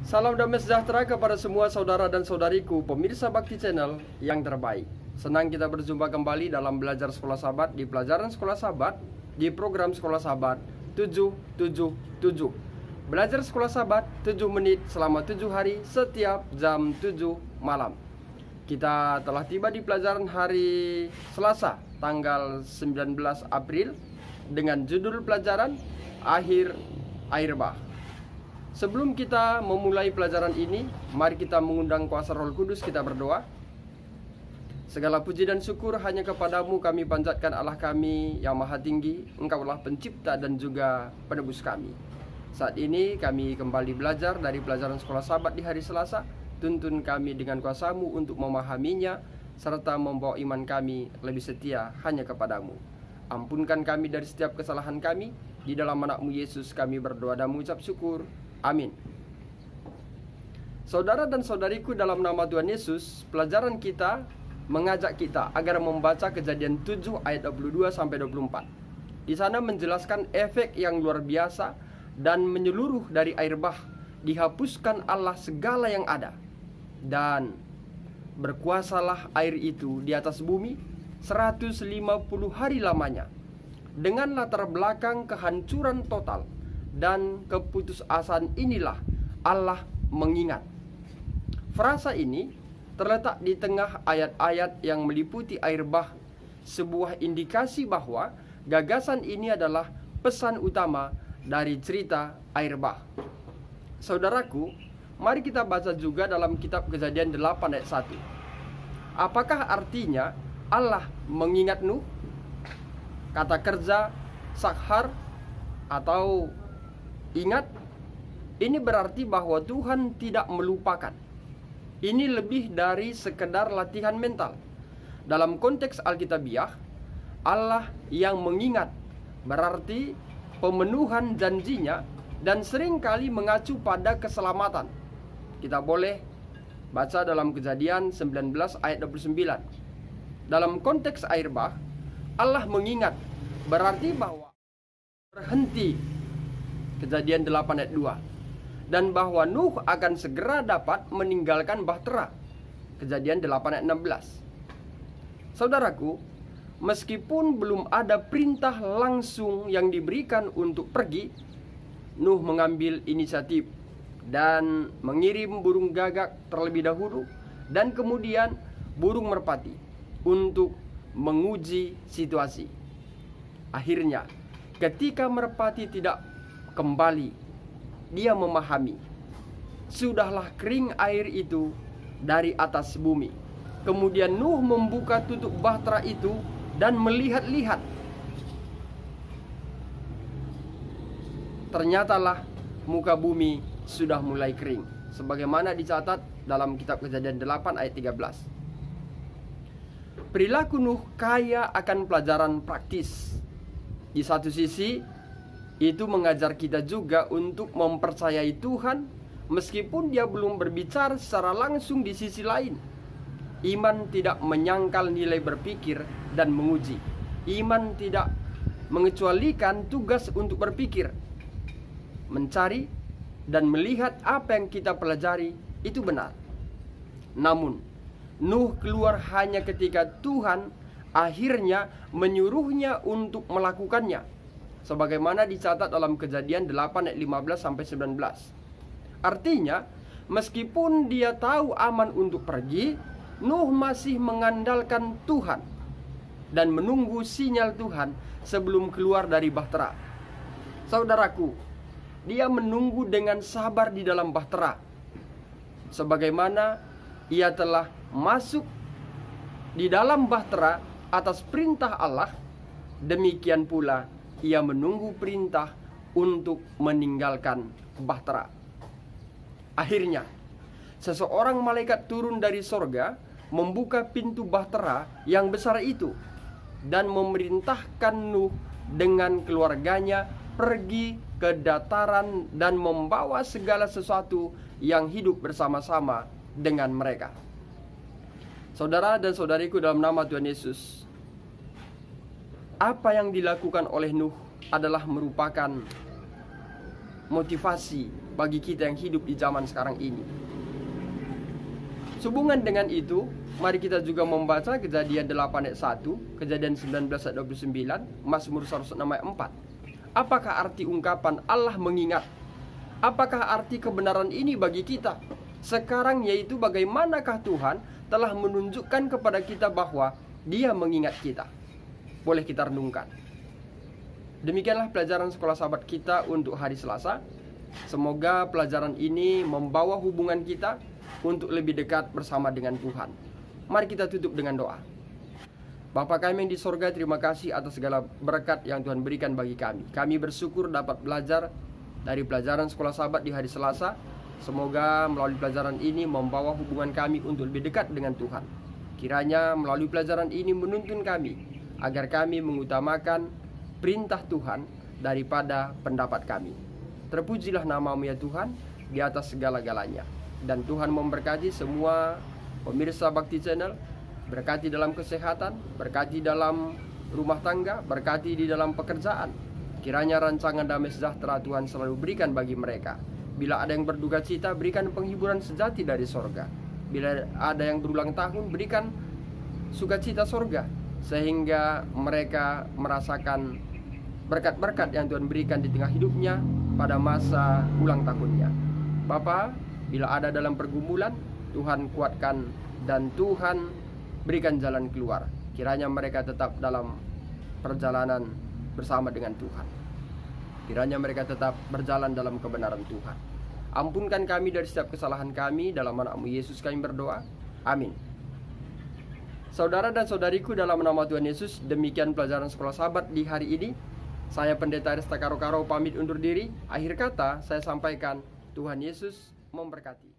Salam damai sejahtera kepada semua saudara dan saudariku, pemirsa Bakti Channel yang terbaik. Senang kita berjumpa kembali dalam belajar sekolah sahabat di pelajaran sekolah sahabat di program sekolah sahabat 777. Belajar sekolah sahabat 7 menit selama 7 hari setiap jam 7 malam. Kita telah tiba di pelajaran hari Selasa tanggal 19 April dengan judul pelajaran Akhir Air Bah. Sebelum kita memulai pelajaran ini, mari kita mengundang kuasa Roh Kudus, kita berdoa. Segala puji dan syukur hanya kepadamu kami panjatkan Allah kami yang maha tinggi. Engkaulah pencipta dan juga penebus kami. Saat ini kami kembali belajar dari pelajaran sekolah sahabat di hari Selasa. Tuntun kami dengan kuasamu untuk memahaminya, serta membawa iman kami lebih setia hanya kepadamu. Ampunkan kami dari setiap kesalahan kami. Di dalam anakmu Yesus kami berdoa dan mengucap syukur. Amin. Saudara dan saudariku, dalam nama Tuhan Yesus, pelajaran kita mengajak kita agar membaca Kejadian 7 ayat 22 sampai 24. Di sana menjelaskan efek yang luar biasa dan menyeluruh dari air bah. Dihapuskan Allah segala yang ada, dan berkuasalah air itu di atas bumi 150 hari lamanya, dengan latar belakang kehancuran total dan keputusasaan. Inilah Allah mengingat. Frasa ini terletak di tengah ayat-ayat yang meliputi air bah, sebuah indikasi bahwa gagasan ini adalah pesan utama dari cerita air bah. Saudaraku, mari kita baca juga dalam kitab Kejadian 8 ayat 1. Apakah artinya Allah mengingat Nuh? Kata kerja sakhar atau ingat, ini berarti bahwa Tuhan tidak melupakan. Ini lebih dari sekedar latihan mental. Dalam konteks Alkitabiah, Allah yang mengingat berarti pemenuhan janjinya dan seringkali mengacu pada keselamatan. Kita boleh baca dalam Kejadian 19 ayat 29. Dalam konteks air bah, Allah mengingat berarti bahwa berhenti, Kejadian 8 ayat 2, dan bahwa Nuh akan segera dapat meninggalkan bahtera, Kejadian 8 ayat 16. Saudaraku, meskipun belum ada perintah langsung yang diberikan untuk pergi, Nuh mengambil inisiatif dan mengirim burung gagak terlebih dahulu, dan kemudian burung merpati untuk menguji situasi. Akhirnya, ketika merpati tidak kembali, dia memahami, sudahlah kering air itu dari atas bumi. Kemudian Nuh membuka tutup bahtera itu dan melihat-lihat. Ternyatalah muka bumi sudah mulai kering, sebagaimana dicatat dalam kitab Kejadian 8 ayat 13. Perilaku Nuh kaya akan pelajaran praktis. Di satu sisi, itu mengajar kita juga untuk mempercayai Tuhan meskipun dia belum berbicara secara langsung. Di sisi lain, iman tidak menyangkal nilai berpikir dan menguji. Iman tidak mengecualikan tugas untuk berpikir, mencari, dan melihat apa yang kita pelajari itu benar. Namun, Nuh keluar hanya ketika Tuhan akhirnya menyuruhnya untuk melakukannya, sebagaimana dicatat dalam Kejadian 8 ayat 15 sampai 19. Artinya, meskipun dia tahu aman untuk pergi, Nuh masih mengandalkan Tuhan dan menunggu sinyal Tuhan sebelum keluar dari bahtera. Saudaraku, dia menunggu dengan sabar di dalam bahtera. Sebagaimana ia telah masuk di dalam bahtera atas perintah Allah, demikian pula ia menunggu perintah untuk meninggalkan bahtera. Akhirnya, seseorang malaikat turun dari sorga, membuka pintu bahtera yang besar itu, dan memerintahkan Nuh dengan keluarganya pergi ke dataran dan membawa segala sesuatu yang hidup bersama-sama dengan mereka. Saudara dan saudariku, dalam nama Tuhan Yesus, apa yang dilakukan oleh Nuh adalah merupakan motivasi bagi kita yang hidup di zaman sekarang ini. Sehubungan dengan itu, mari kita juga membaca Kejadian 8 ayat 1, Kejadian 19 ayat 29, Mazmur 106 ayat 4. Apakah arti ungkapan Allah mengingat? Apakah arti kebenaran ini bagi kita sekarang, yaitu bagaimanakah Tuhan telah menunjukkan kepada kita bahwa Dia mengingat kita? Boleh kita renungkan. Demikianlah pelajaran sekolah sahabat kita untuk hari Selasa. Semoga pelajaran ini membawa hubungan kita untuk lebih dekat bersama dengan Tuhan. Mari kita tutup dengan doa. Bapa kami yang di sorga, terima kasih atas segala berkat yang Tuhan berikan bagi kami. Kami bersyukur dapat belajar dari pelajaran sekolah sahabat di hari Selasa. Semoga melalui pelajaran ini membawa hubungan kami untuk lebih dekat dengan Tuhan. Kiranya melalui pelajaran ini menuntun kami agar kami mengutamakan perintah Tuhan daripada pendapat kami. Terpujilah nama-Mu ya Tuhan di atas segala-galanya. Dan Tuhan memberkati semua pemirsa Bakti Channel, berkati dalam kesehatan, berkati dalam rumah tangga, berkati di dalam pekerjaan. Kiranya rancangan damai sejahtera Tuhan selalu berikan bagi mereka. Bila ada yang berduka cita, berikan penghiburan sejati dari sorga. Bila ada yang berulang tahun, berikan sukacita sorga, sehingga mereka merasakan berkat-berkat yang Tuhan berikan di tengah hidupnya pada masa ulang tahunnya. Bapa, bila ada dalam pergumulan, Tuhan kuatkan dan Tuhan berikan jalan keluar. Kiranya mereka tetap dalam perjalanan bersama dengan Tuhan. Kiranya mereka tetap berjalan dalam kebenaran Tuhan. Ampunkan kami dari setiap kesalahan kami, dalam nama-Mu Yesus kami berdoa. Amin. Saudara dan saudariku, dalam nama Tuhan Yesus, demikian pelajaran sekolah sahabat di hari ini. Saya Pendeta Resta Karo-Karo pamit undur diri. Akhir kata saya sampaikan, Tuhan Yesus memberkati.